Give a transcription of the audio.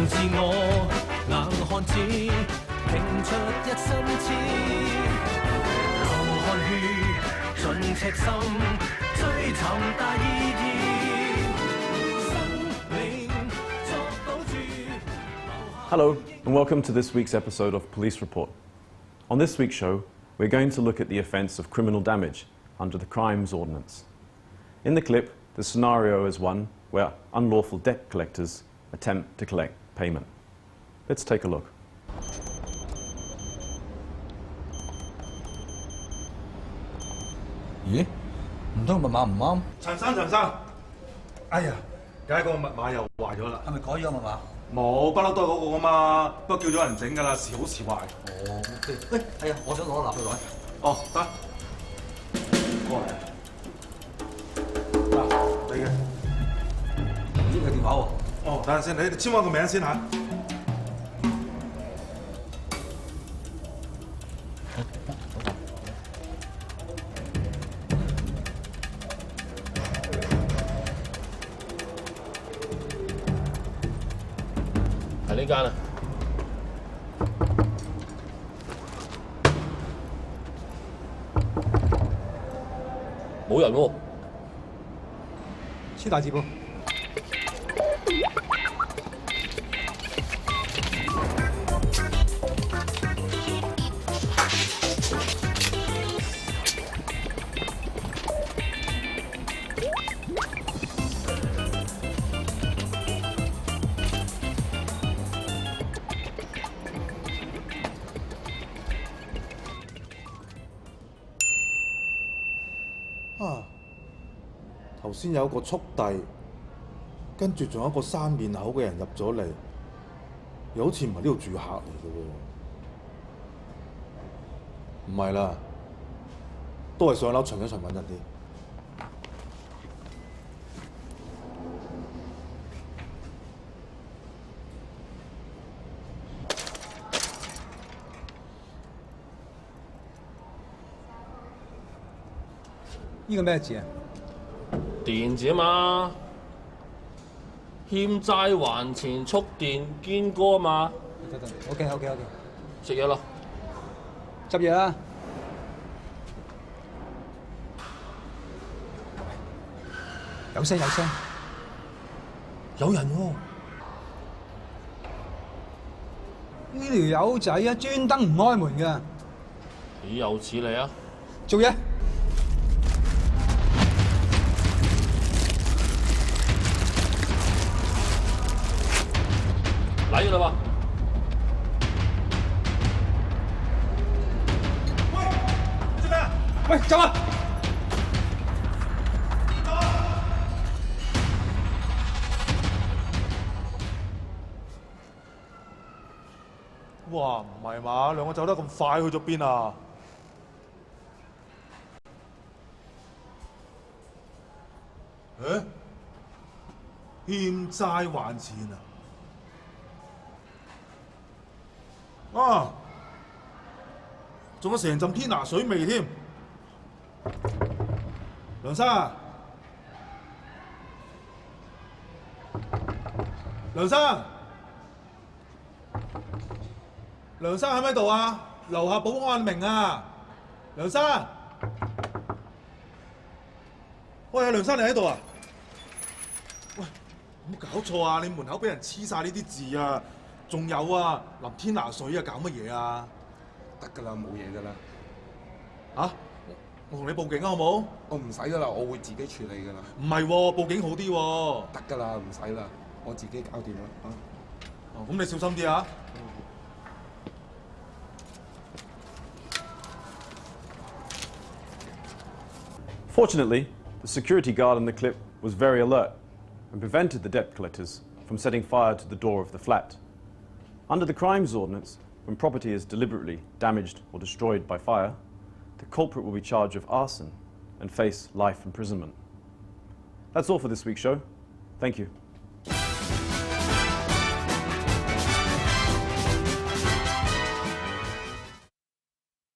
自我，硬漢子拼出一身刺，流汗血盡赤心，追尋大意義，生命作賭注。Hello, and welcome to this week's episode of Police Report. On this week's show, we're going to look at the offence of criminal damage under the Crimes Ordinance. In the clip, the scenario is one where unlawful debt collectors attempt to collect payment. Let's take a look. 咦？唔通密碼唔啱？陳生，哎呀，梗係個密碼又壞咗啦。係咪改咗密碼？冇，不嬲都係嗰個噶嘛，不過叫咗人整㗎啦，時好時壞。哦，OK。喂，係啊，我想攞立去攞。哦，得，過嚟。嗱，你嘅。呢個電話喎。哦，等陣先，你簽我個名先嚇。係呢間啊！冇人喎，黐大字噃。頭先有個速遞，跟住仲有一個生面口嘅人入咗嚟，又好似唔係呢度住客嚟嘅喎。唔係啦，都係上樓巡一巡穩陣啲。呢個咩字啊？電字啊嘛，欠債還錢速電堅哥啊嘛。得，OK。食嘢咯，執嘢啦。有聲，有人喎。呢條友仔啊，專登唔開門㗎。豈有此理啊！做嘢。嚟咗啦喎！喂，做咩啊？喂，走啊！哇，唔係嘛？兩個走得咁快，去咗邊啊？誒，欠債還錢啊！啊！仲有成陣天拿水味添，梁生啊！梁生喺咪度啊？樓下保安明啊！梁生，喂，梁生你喺度啊？喂，有冇搞錯啊？你門口俾人黐晒呢啲字啊！仲有啊，淋天拿水啊，搞乜嘢啊？得㗎啦，冇嘢㗎啦。嚇！我同你報警啊，好冇？我唔使㗎啦，我會自己處理㗎啦。唔係喎，報警好啲喎。得㗎啦，唔使啦，我自己搞掂啦。哦，咁你小心啲啊！ Fortunately, the security guard in the clip was very alert and prevented the debt collectors from setting fire to the door of the flat. Under the Crimes Ordinance, when property is deliberately damaged or destroyed by fire, the culprit will be charged of arson and face life imprisonment. That's all for this week's show. Thank you.